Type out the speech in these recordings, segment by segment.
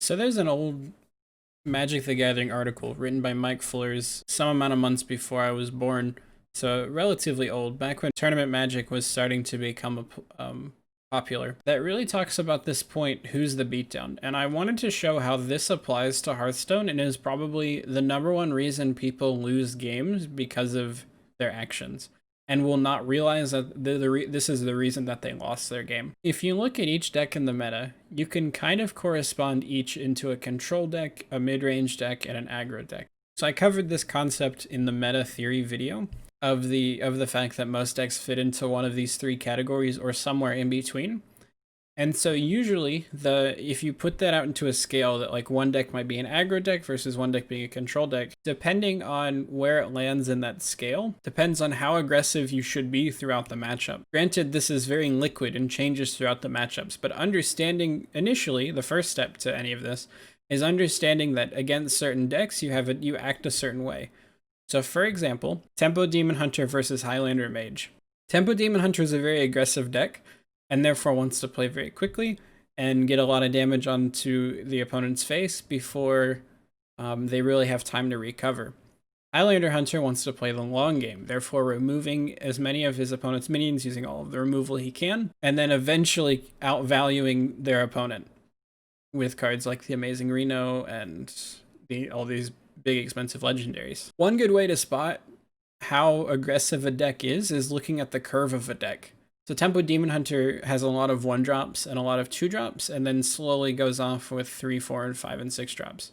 So there's an old Magic the Gathering article written by Mike Fullers some amount of months before I was born, so relatively old, back when tournament Magic was starting to become popular, that really talks about this point, who's the beatdown. And I wanted to show how this applies to Hearthstone and is probably the #1 reason people lose games because of their actions and will not realize that this is the reason that they lost their game. If you look at each deck in the meta, you can kind of correspond each into a control deck, a mid-range deck, and an aggro deck. So I covered this concept in the meta theory video of the fact that most decks fit into one of these three categories or somewhere in between. And so usually if you put that out into a scale that like one deck might be an aggro deck versus one deck being a control deck, depending on where it lands in that scale, depends on how aggressive you should be throughout the matchup. Granted, this is very liquid and changes throughout the matchups, but understanding initially, the first step to any of this, is understanding that against certain decks, you act a certain way. So for example, Tempo Demon Hunter versus Highlander Mage. Tempo Demon Hunter is a very aggressive deck, and therefore wants to play very quickly and get a lot of damage onto the opponent's face before they really have time to recover. Highlander Hunter wants to play the long game, therefore removing as many of his opponent's minions using all of the removal he can, and then eventually outvaluing their opponent with cards like the Amazing Reno and all these big expensive legendaries. One good way to spot how aggressive a deck is looking at the curve of a deck. So Tempo Demon Hunter has a lot of 1-drops and a lot of 2-drops, and then slowly goes off with 3, 4, and 5 and 6 drops.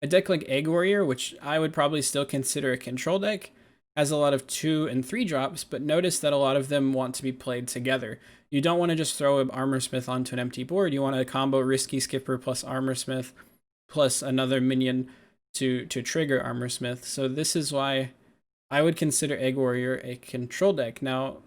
A deck like Egg Warrior, which I would probably still consider a control deck, has a lot of 2 and 3 drops, but notice that a lot of them want to be played together. You don't want to just throw an Armorsmith onto an empty board. You want to combo Risky Skipper plus Armorsmith plus another minion to trigger Armorsmith. So this is why I would consider Egg Warrior a control deck. Now,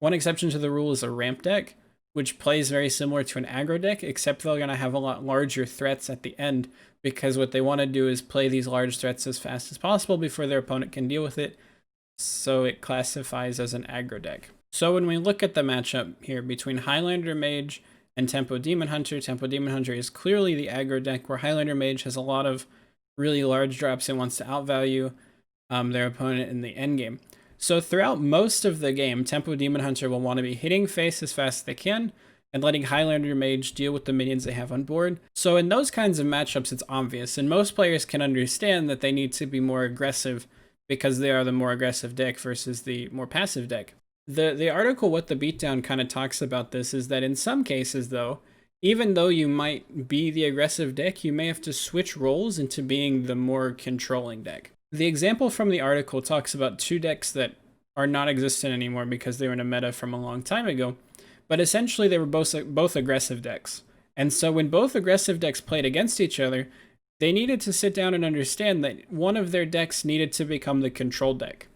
one exception to the rule is a ramp deck, which plays very similar to an aggro deck, except they're going to have a lot larger threats at the end, because what they want to do is play these large threats as fast as possible before their opponent can deal with it, so it classifies as an aggro deck. So when we look at the matchup here between Highlander Mage and Tempo Demon Hunter is clearly the aggro deck, where Highlander Mage has a lot of really large drops and wants to outvalue their opponent in the endgame. So throughout most of the game, Tempo Demon Hunter will want to be hitting face as fast as they can and letting Highlander Mage deal with the minions they have on board. So in those kinds of matchups, it's obvious, and most players can understand that they need to be more aggressive because they are the more aggressive deck versus the more passive deck. The article What the Beatdown kind of talks about this is that in some cases, though, even though you might be the aggressive deck, you may have to switch roles into being the more controlling deck. The example from the article talks about 2 decks that are not existent anymore because they were in a meta from a long time ago, but essentially they were both aggressive decks. And so when both aggressive decks played against each other, they needed to sit down and understand that one of their decks needed to become the control deck.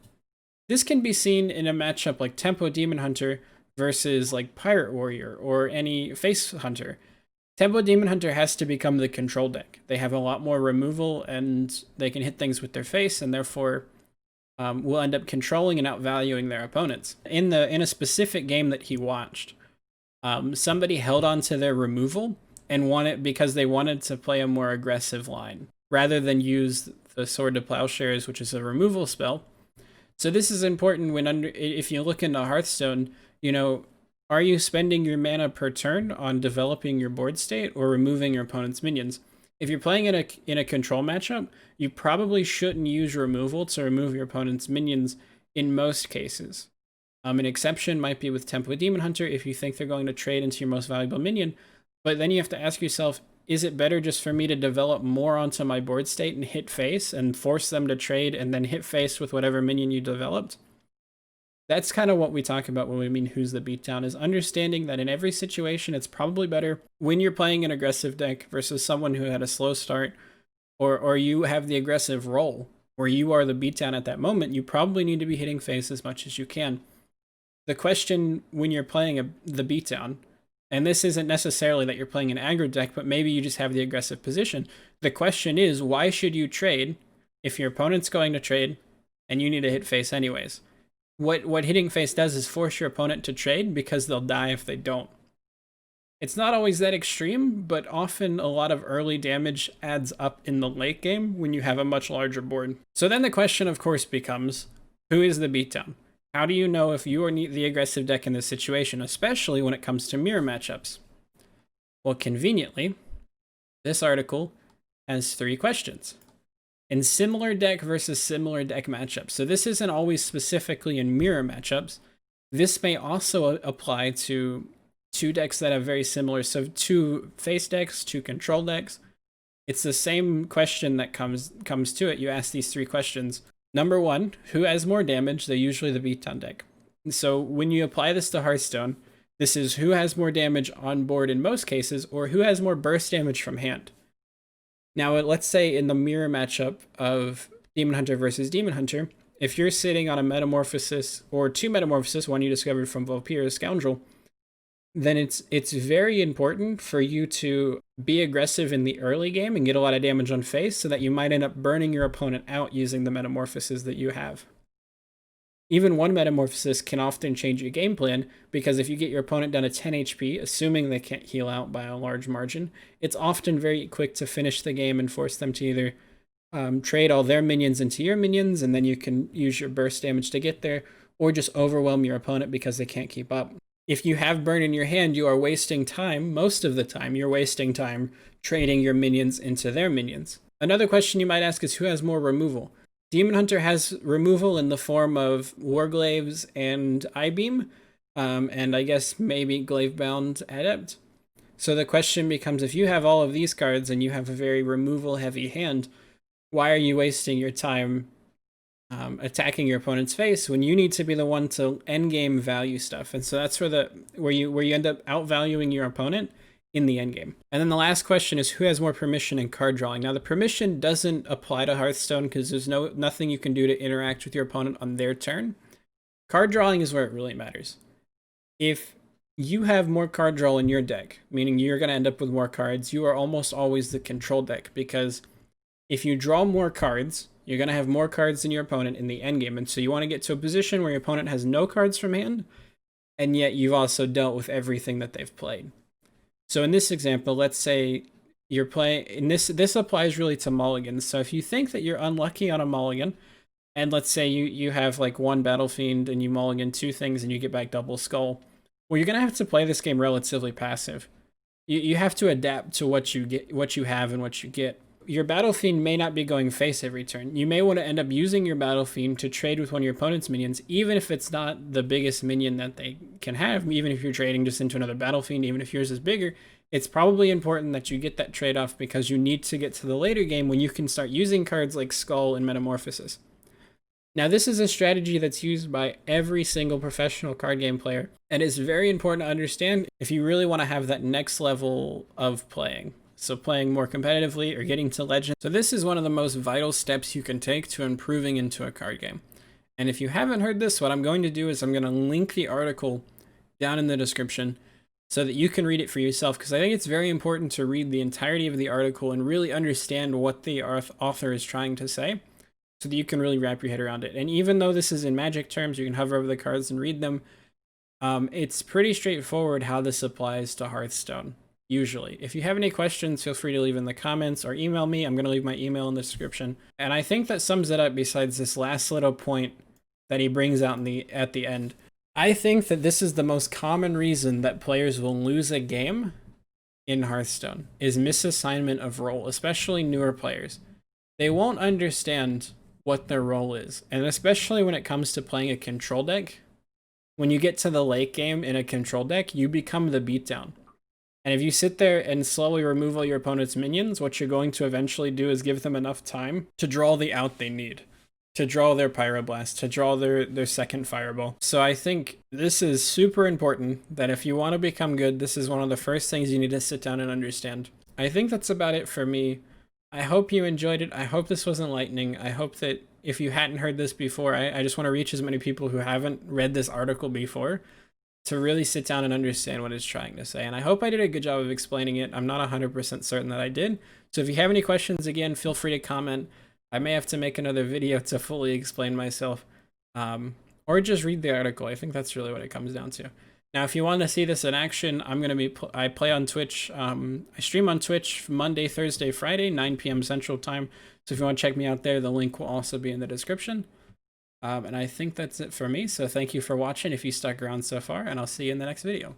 This can be seen in a matchup like Tempo Demon Hunter versus like Pirate Warrior or any Face Hunter. Tempo Demon Hunter has to become the control deck. They have a lot more removal and they can hit things with their face, and therefore will end up controlling and outvaluing their opponents. In a specific game that he watched, somebody held on to their removal and won it because they wanted to play a more aggressive line rather than use the Sword to Plowshares, which is a removal spell. So this is important if you look into Hearthstone, are you spending your mana per turn on developing your board state or removing your opponent's minions? If you're playing in a control matchup, you probably shouldn't use removal to remove your opponent's minions in most cases. An exception might be with Tempo Demon Hunter if you think they're going to trade into your most valuable minion, but then you have to ask yourself, is it better just for me to develop more onto my board state and hit face and force them to trade and then hit face with whatever minion you developed? That's kind of what we talk about when we mean who's the beatdown, is understanding that in every situation, it's probably better when you're playing an aggressive deck versus someone who had a slow start, or you have the aggressive role where you are the beatdown at that moment. You probably need to be hitting face as much as you can. The question when you're playing the beatdown, and this isn't necessarily that you're playing an aggro deck, but maybe you just have the aggressive position. The question is, why should you trade if your opponent's going to trade and you need to hit face anyways? What hitting face does is force your opponent to trade because they'll die if they don't. It's not always that extreme, but often a lot of early damage adds up in the late game when you have a much larger board. So then the question, of course, becomes, who is the beatdown? How do you know if you are the aggressive deck in this situation, especially when it comes to mirror matchups? Well, conveniently, this article has 3 questions. In similar deck versus similar deck matchups. So this isn't always specifically in mirror matchups. This may also apply to 2 decks that have very similar, so 2 face decks, 2 control decks. It's the same question that comes to it. You ask these 3 questions. Number 1, who has more damage? They're usually the beatdown deck. So when you apply this to Hearthstone, this is who has more damage on board in most cases, or who has more burst damage from hand. Now, let's say in the mirror matchup of Demon Hunter versus Demon Hunter, if you're sitting on a Metamorphosis, or 2 Metamorphosis, one you discovered from Vampire Scoundrel, then it's very important for you to be aggressive in the early game and get a lot of damage on face so that you might end up burning your opponent out using the Metamorphosis that you have. Even one Metamorphosis can often change your game plan, because if you get your opponent down to 10 HP, assuming they can't heal out by a large margin, it's often very quick to finish the game and force them to either trade all their minions into your minions, and then you can use your burst damage to get there, or just overwhelm your opponent because they can't keep up. If you have burn in your hand, you are wasting time. Most of the time, you're wasting time trading your minions into their minions. Another question you might ask is, who has more removal? Demon Hunter has removal in the form of Warglaves and Eyebeam, and I guess maybe Glavebound Adept. So the question becomes, if you have all of these cards and you have a very removal-heavy hand, why are you wasting your time attacking your opponent's face when you need to be the one to endgame value stuff? And so that's where you end up outvaluing your opponent in the endgame. And then the last question is, who has more permission and card drawing? Now, the permission doesn't apply to Hearthstone because there's nothing you can do to interact with your opponent on their turn. Card drawing is where it really matters. If you have more card draw in your deck, meaning you're going to end up with more cards, you are almost always the control deck, because if you draw more cards, you're going to have more cards than your opponent in the endgame. And so you want to get to a position where your opponent has no cards from hand, and yet you've also dealt with everything that they've played. So in this example, let's say you're playing, and this applies really to mulligans. So if you think that you're unlucky on a mulligan, and let's say you have like 1 Battle Fiend and you mulligan 2 things and you get back Double Skull, well, you're going to have to play this game relatively passive. You have to adapt to what you have and what you get. Your Battle Fiend may not be going face every turn. You may want to end up using your Battle Fiend to trade with one of your opponent's minions, even if it's not the biggest minion that they can have, even if you're trading just into another Battle Fiend, even if yours is bigger. It's probably important that you get that trade-off, because you need to get to the later game when you can start using cards like Skull and Metamorphosis. Now, this is a strategy that's used by every single professional card game player, and it's very important to understand if you really want to have that next level of playing. So playing more competitively or getting to Legend. So this is one of the most vital steps you can take to improving into a card game. And if you haven't heard this, what I'm going to do is I'm going to link the article down in the description so that you can read it for yourself, because I think it's very important to read the entirety of the article and really understand what the author is trying to say, so that you can really wrap your head around it. And even though this is in Magic terms, you can hover over the cards and read them. It's pretty straightforward how this applies to Hearthstone. Usually. If you have any questions, feel free to leave in the comments or email me. I'm going to leave my email in the description. And I think that sums it up, besides this last little point that he brings out at the end. I think that this is the most common reason that players will lose a game in Hearthstone, is misassignment of role, especially newer players. They won't understand what their role is. And especially when it comes to playing a control deck, when you get to the late game in a control deck, you become the beatdown. And if you sit there and slowly remove all your opponent's minions, what you're going to eventually do is give them enough time to draw the out they need, to draw their Pyroblast, to draw their second Fireball. So I think this is super important, that if you want to become good, this is one of the first things you need to sit down and understand. I think that's about it for me. I hope you enjoyed it. I hope this was enlightening. I hope that if you hadn't heard this before, I just want to reach as many people who haven't read this article before, to really sit down and understand what it's trying to say. And I hope I did a good job of explaining it. I'm not 100% certain that I did. So if you have any questions, again, feel free to comment. I may have to make another video to fully explain myself, or just read the article. I think that's really what it comes down to. Now, if you want to see this in action, I play on Twitch. I stream on Twitch Monday, Thursday, Friday, 9 p.m. Central Time. So if you want to check me out there, the link will also be in the description. And I think that's it for me. So thank you for watching if you stuck around so far, and I'll see you in the next video.